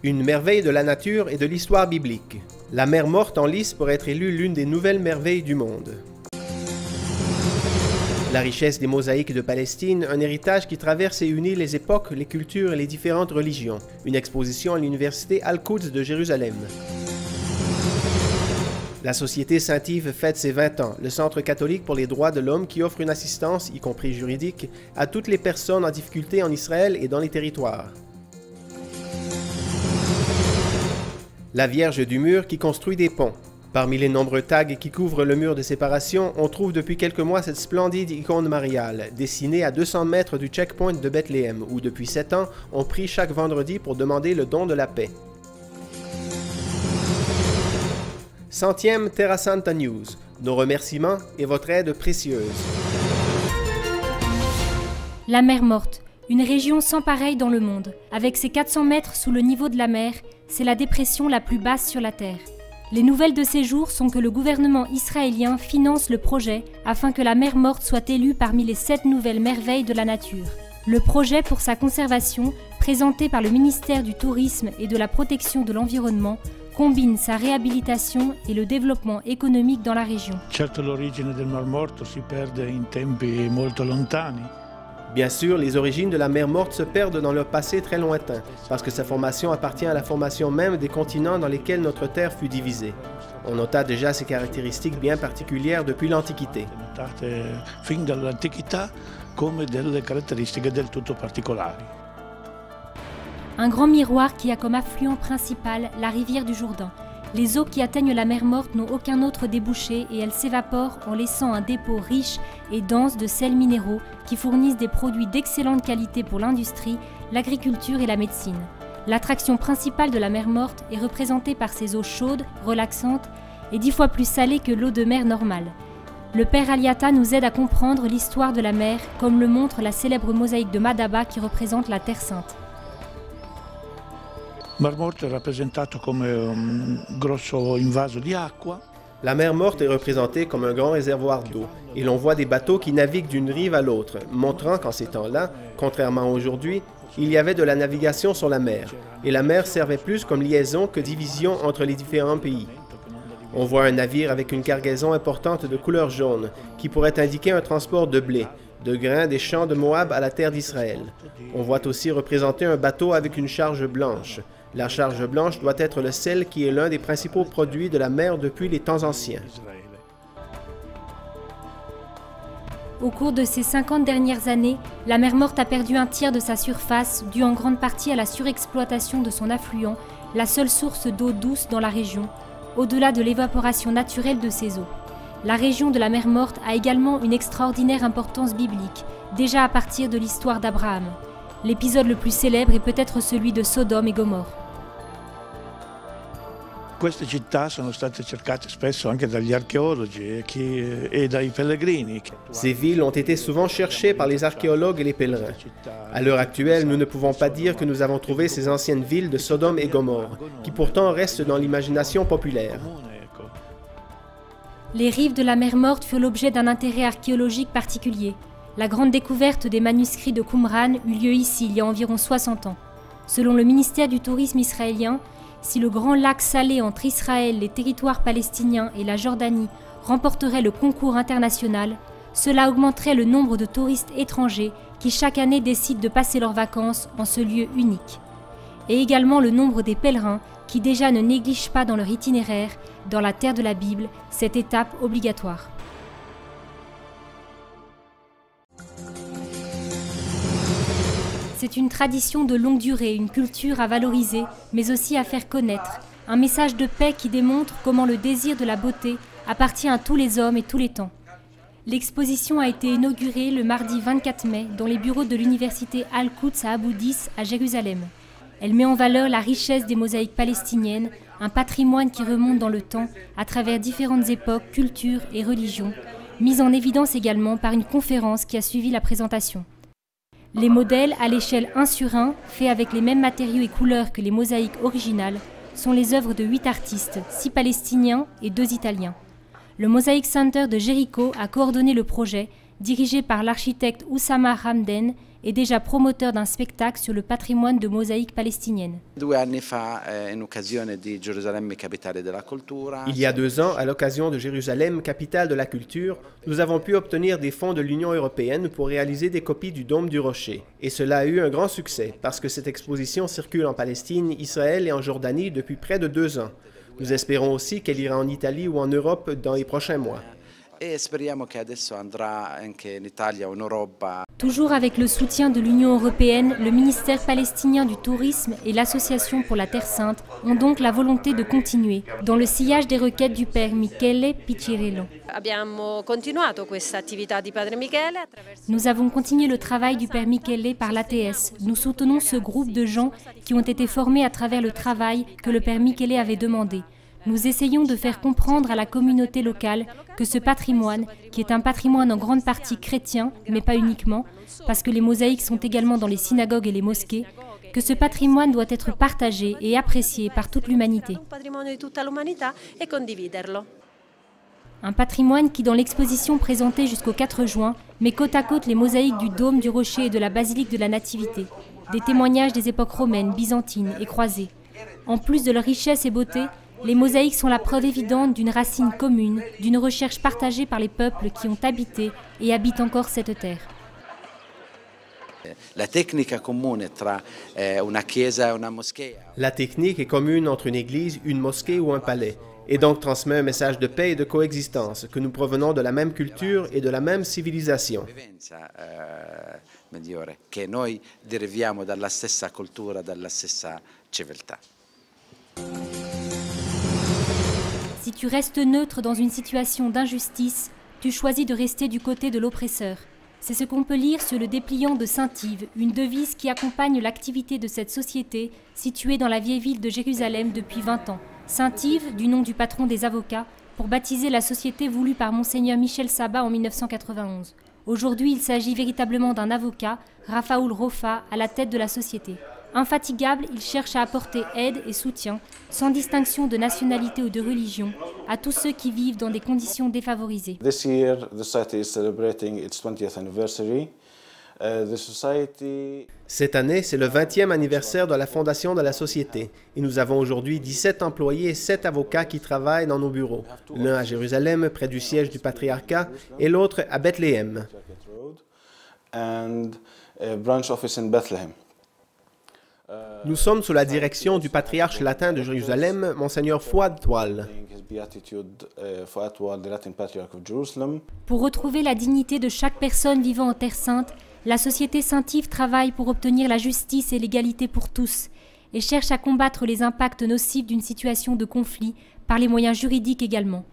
Une merveille de la nature et de l'histoire biblique. La mer Morte en lice pourrait être élue l'une des nouvelles merveilles du monde. La richesse des mosaïques de Palestine, un héritage qui traverse et unit les époques, les cultures et les différentes religions. Une exposition à l'université Al-Quds de Jérusalem. La Société Saint-Yves fête ses 20 ans, le centre catholique pour les droits de l'homme qui offre une assistance, y compris juridique, à toutes les personnes en difficulté en Israël et dans les territoires. La Vierge du Mur qui construit des ponts. Parmi les nombreux tags qui couvrent le mur de séparation, on trouve depuis quelques mois cette splendide icône mariale, dessinée à 200 mètres du checkpoint de Bethléem, où depuis 7 ans, on prie chaque vendredi pour demander le don de la paix. 100e Terra Santa News. Nos remerciements et votre aide précieuse. La mer Morte, une région sans pareille dans le monde. Avec ses 400 mètres sous le niveau de la mer, c'est la dépression la plus basse sur la Terre. Les nouvelles de ces jours sont que le gouvernement israélien finance le projet afin que la mer Morte soit élue parmi les 7 nouvelles merveilles de la nature. Le projet pour sa conservation, présenté par le ministère du Tourisme et de la Protection de l'Environnement, combine sa réhabilitation et le développement économique dans la région. Certo, l'origine del Mar Morto si perde in tempi molto lontani. Bien sûr, les origines de la mer Morte se perdent dans leur passé très lointain, parce que sa formation appartient à la formation même des continents dans lesquels notre Terre fut divisée. On nota déjà ses caractéristiques bien particulières depuis l'Antiquité. Fin dall'antichità come delle caratteristiche del tutto particolari. Un grand miroir qui a comme affluent principal la rivière du Jourdain. Les eaux qui atteignent la mer Morte n'ont aucun autre débouché et elles s'évaporent en laissant un dépôt riche et dense de sels minéraux qui fournissent des produits d'excellente qualité pour l'industrie, l'agriculture et la médecine. L'attraction principale de la mer Morte est représentée par ses eaux chaudes, relaxantes et 10 fois plus salées que l'eau de mer normale. Le père Aliata nous aide à comprendre l'histoire de la mer, comme le montre la célèbre mosaïque de Madaba qui représente la Terre Sainte. Mar Morto è rappresentato come un grosso invaso di acqua. La mer Morte est représentée comme un grand réservoir d'eau, et l'on voit des bateaux qui naviguent d'une rive à l'autre, montrant qu'en ces temps-là, contrairement à aujourd'hui, il y avait de la navigation sur la mer, et la mer servait plus comme liaison que division entre les différents pays. On voit un navire avec une cargaison importante de couleur jaune, qui pourrait indiquer un transport de blé, de grains des champs de Moab à la terre d'Israël. On voit aussi représenter un bateau avec une charge blanche. La charge blanche doit être le sel qui est l'un des principaux produits de la mer depuis les temps anciens. Au cours de ces 50 dernières années, la mer Morte a perdu un tiers de sa surface, dû en grande partie à la surexploitation de son affluent, la seule source d'eau douce dans la région, au-delà de l'évaporation naturelle de ces eaux. La région de la mer Morte a également une extraordinaire importance biblique, déjà à partir de l'histoire d'Abraham. L'épisode le plus célèbre est peut-être celui de Sodome et Gomorre. Queste città sono state cercate spesso anche dagli archeologi e dai pellegrini. Ces villes ont été souvent cherchées par les archéologues et les pèlerins. À l'heure actuelle, nous ne pouvons pas dire que nous avons trouvé ces anciennes villes de Sodome et Gomorre, qui pourtant restent dans l'imagination populaire. Les rives de la mer Morte furent l'objet d'un intérêt archéologique particulier. La grande découverte des manuscrits de Qumran eut lieu ici il y a environ 60 ans. Selon le ministère du Tourisme israélien, si le grand lac salé entre Israël, les territoires palestiniens et la Jordanie remporterait le concours international, cela augmenterait le nombre de touristes étrangers qui chaque année décident de passer leurs vacances en ce lieu unique. Et également le nombre des pèlerins qui déjà ne négligent pas dans leur itinéraire, dans la terre de la Bible, cette étape obligatoire. C'est une tradition de longue durée, une culture à valoriser, mais aussi à faire connaître. Un message de paix qui démontre comment le désir de la beauté appartient à tous les hommes et tous les temps. L'exposition a été inaugurée le mardi 24 mai dans les bureaux de l'université Al-Quds à Abu Dis, à Jérusalem. Elle met en valeur la richesse des mosaïques palestiniennes, un patrimoine qui remonte dans le temps à travers différentes époques, cultures et religions, mise en évidence également par une conférence qui a suivi la présentation. Les modèles à l'échelle 1 sur 1, faits avec les mêmes matériaux et couleurs que les mosaïques originales, sont les œuvres de 8 artistes, 6 palestiniens et 2 italiens. Le Mosaic Center de Jéricho a coordonné le projet dirigé par l'architecte Oussama Hamden, est déjà promoteur d'un spectacle sur le patrimoine de mosaïques palestiniennes. Il y a 2 ans, à l'occasion de Jérusalem, capitale de la culture, nous avons pu obtenir des fonds de l'Union européenne pour réaliser des copies du Dôme du Rocher. Et cela a eu un grand succès, parce que cette exposition circule en Palestine, Israël et en Jordanie depuis près de 2 ans. Nous espérons aussi qu'elle ira en Italie ou en Europe dans les prochains mois. Toujours avec le soutien de l'Union européenne, le ministère palestinien du Tourisme et l'Association pour la Terre Sainte ont donc la volonté de continuer, dans le sillage des requêtes du père Michele Piccirillo. Nous avons continué le travail du père Michele par l'ATS. Nous soutenons ce groupe de gens qui ont été formés à travers le travail que le père Michele avait demandé. Nous essayons de faire comprendre à la communauté locale que ce patrimoine, qui est un patrimoine en grande partie chrétien, mais pas uniquement, parce que les mosaïques sont également dans les synagogues et les mosquées, que ce patrimoine doit être partagé et apprécié par toute l'humanité. Un patrimoine qui, dans l'exposition présentée jusqu'au 4 juin, met côte à côte les mosaïques du Dôme du Rocher et de la Basilique de la Nativité, des témoignages des époques romaines, byzantines et croisées. En plus de leur richesse et beauté, les mosaïques sont la preuve évidente d'une racine commune, d'une recherche partagée par les peuples qui ont habité et habitent encore cette terre. La technique est commune entre une église, une mosquée ou un palais, et donc transmet un message de paix et de coexistence, que nous provenons de la même culture et de la même civilisation. Si tu restes neutre dans une situation d'injustice, tu choisis de rester du côté de l'oppresseur. C'est ce qu'on peut lire sur le dépliant de Saint-Yves, une devise qui accompagne l'activité de cette société située dans la vieille ville de Jérusalem depuis 20 ans. Saint-Yves, du nom du patron des avocats, pour baptiser la société voulue par Monseigneur Michel Sabat en 1991. Aujourd'hui, il s'agit véritablement d'un avocat, Raphaoul Rofa, à la tête de la société. Infatigable, il cherche à apporter aide et soutien, sans distinction de nationalité ou de religion, à tous ceux qui vivent dans des conditions défavorisées. This year, the society is celebrating its 20th anniversary. Cette année, c'est le 20e anniversaire de la fondation de la société. Et nous avons aujourd'hui 17 employés et 7 avocats qui travaillent dans nos bureaux. L'un à Jérusalem, près du siège du patriarcat, et l'autre à Bethléem. Nous sommes sous la direction du patriarche latin de Jérusalem, Monseigneur Fouad Toual. Pour retrouver la dignité de chaque personne vivant en Terre Sainte, la Société Saint-Yves travaille pour obtenir la justice et l'égalité pour tous et cherche à combattre les impacts nocifs d'une situation de conflit par les moyens juridiques également.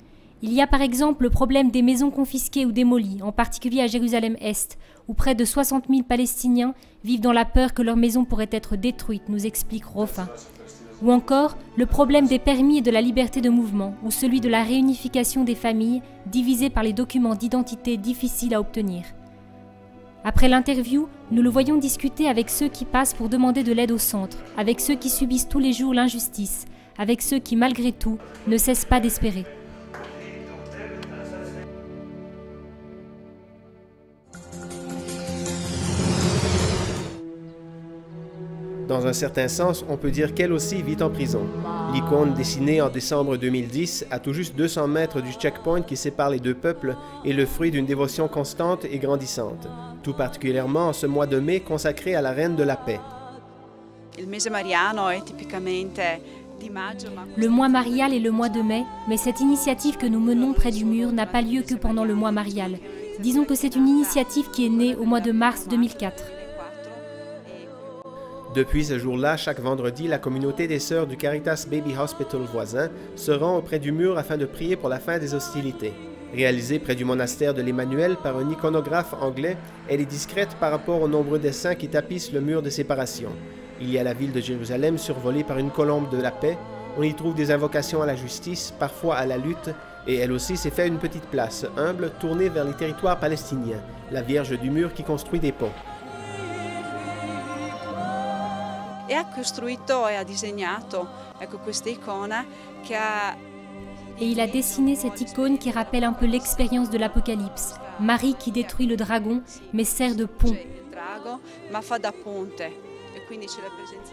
Il y a par exemple le problème des maisons confisquées ou démolies, en particulier à Jérusalem-Est, où près de 60 000 Palestiniens vivent dans la peur que leurs maisons pourraient être détruites, nous explique Rofa. Ou encore le problème des permis et de la liberté de mouvement, ou celui de la réunification des familles, divisées par les documents d'identité difficiles à obtenir. Après l'interview, nous le voyons discuter avec ceux qui passent pour demander de l'aide au centre, avec ceux qui subissent tous les jours l'injustice, avec ceux qui, malgré tout, ne cessent pas d'espérer. Dans un certain sens, on peut dire qu'elle aussi vit en prison. L'icône dessinée en décembre 2010, à tout juste 200 mètres du checkpoint qui sépare les deux peuples, est le fruit d'une dévotion constante et grandissante, tout particulièrement en ce mois de mai consacré à la Reine de la Paix. Le mois marial est le mois de mai, mais cette initiative que nous menons près du mur n'a pas lieu que pendant le mois marial. Disons que c'est une initiative qui est née au mois de mars 2004. Depuis ce jour-là, chaque vendredi, la communauté des sœurs du Caritas Baby Hospital voisin se rend auprès du mur afin de prier pour la fin des hostilités. Réalisée près du monastère de l'Emmanuel par un iconographe anglais, elle est discrète par rapport aux nombreux dessins qui tapissent le mur de séparation. Il y a la ville de Jérusalem survolée par une colombe de la paix. On y trouve des invocations à la justice, parfois à la lutte, et elle aussi s'est fait une petite place, humble, tournée vers les territoires palestiniens, la Vierge du mur qui construit des ponts. Et il a dessiné cette icône qui rappelle un peu l'expérience de l'Apocalypse. Marie qui détruit le dragon, mais sert de pont.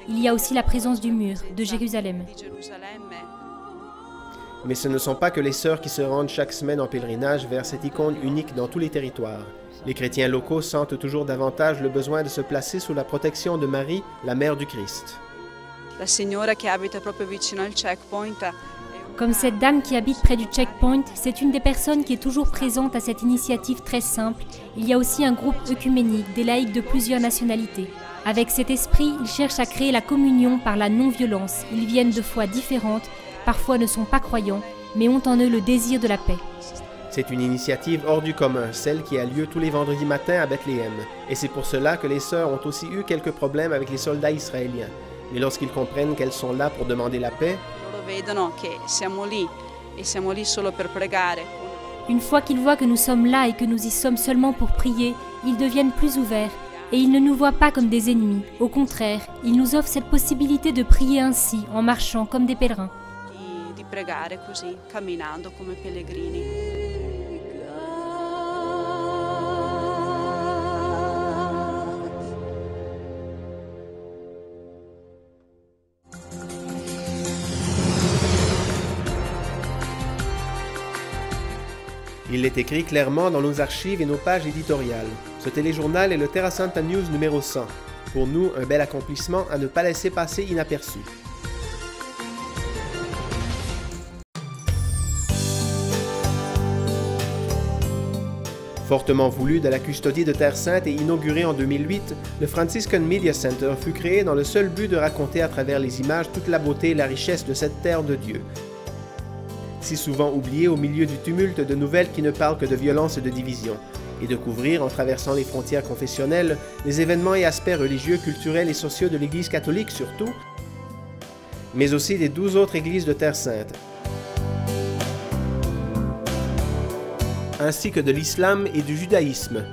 Il y a aussi la présence du mur, de Jérusalem. Mais ce ne sont pas que les sœurs qui se rendent chaque semaine en pèlerinage vers cette icône unique dans tous les territoires. Les chrétiens locaux sentent toujours davantage le besoin de se placer sous la protection de Marie, la mère du Christ. Comme cette dame qui habite près du checkpoint, c'est une des personnes qui est toujours présente à cette initiative très simple. Il y a aussi un groupe œcuménique, des laïcs de plusieurs nationalités. Avec cet esprit, ils cherchent à créer la communion par la non-violence. Ils viennent de foi différentes, parfois ne sont pas croyants, mais ont en eux le désir de la paix. C'est une initiative hors du commun, celle qui a lieu tous les vendredis matins à Bethléem. Et c'est pour cela que les sœurs ont aussi eu quelques problèmes avec les soldats israéliens. Mais lorsqu'ils comprennent qu'elles sont là pour demander la paix, une fois qu'ils voient que nous sommes là et que nous y sommes seulement pour prier, ils deviennent plus ouverts et ils ne nous voient pas comme des ennemis. Au contraire, ils nous offrent cette possibilité de prier ainsi, en marchant comme des pèlerins. il est écrit clairement dans nos archives et nos pages éditoriales. Ce téléjournal est le Terra Santa News numéro 100. Pour nous, un bel accomplissement à ne pas laisser passer inaperçu. Fortement voulu de la custodie de Terre Sainte et inauguré en 2008, le Franciscan Media Center fut créé dans le seul but de raconter à travers les images toute la beauté et la richesse de cette terre de Dieu. Si souvent oubliée au milieu du tumulte de nouvelles qui ne parlent que de violence et de division, et de couvrir, en traversant les frontières confessionnelles, les événements et aspects religieux, culturels et sociaux de l'Église catholique surtout, mais aussi des 12 autres églises de Terre Sainte, ainsi que de l'islam et du judaïsme.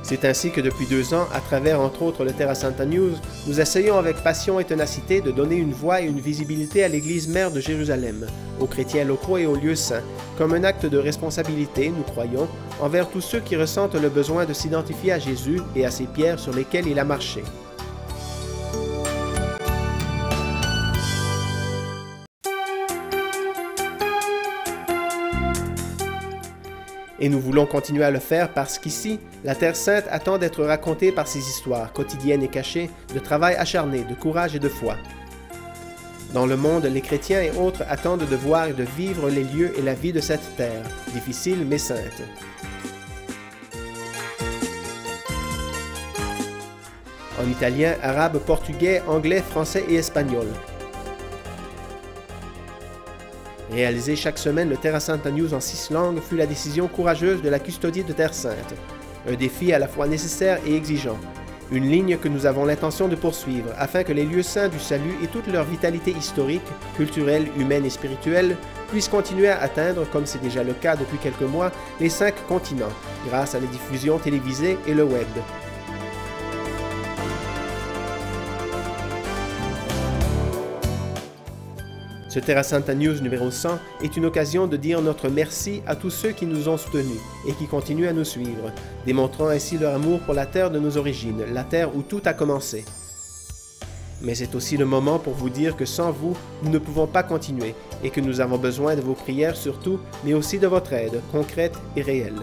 C'est ainsi que depuis 2 ans, à travers entre autres le Terra Santa News, nous essayons avec passion et ténacité de donner une voix et une visibilité à l'Église mère de Jérusalem, aux chrétiens locaux et aux lieux saints, comme un acte de responsabilité, nous croyons, envers tous ceux qui ressentent le besoin de s'identifier à Jésus et à ces pierres sur lesquelles il a marché. Et nous voulons continuer à le faire parce qu'ici, la Terre Sainte attend d'être racontée par ses histoires quotidiennes et cachées, de travail acharné, de courage et de foi. Dans le monde, les chrétiens et autres attendent de voir et de vivre les lieux et la vie de cette terre, difficile mais sainte. En italien, arabe, portugais, anglais, français et espagnol. Réaliser chaque semaine le Terra Santa News en 6 langues fut la décision courageuse de la custodie de Terre Sainte. Un défi à la fois nécessaire et exigeant. Une ligne que nous avons l'intention de poursuivre afin que les lieux saints du salut et toute leur vitalité historique, culturelle, humaine et spirituelle puissent continuer à atteindre, comme c'est déjà le cas depuis quelques mois, les 5 continents, grâce à la diffusion télévisée et le web. Ce Terra Santa News numéro 100 est une occasion de dire notre merci à tous ceux qui nous ont soutenus et qui continuent à nous suivre, démontrant ainsi leur amour pour la terre de nos origines, la terre où tout a commencé. Mais c'est aussi le moment pour vous dire que sans vous, nous ne pouvons pas continuer et que nous avons besoin de vos prières surtout, mais aussi de votre aide, concrète et réelle.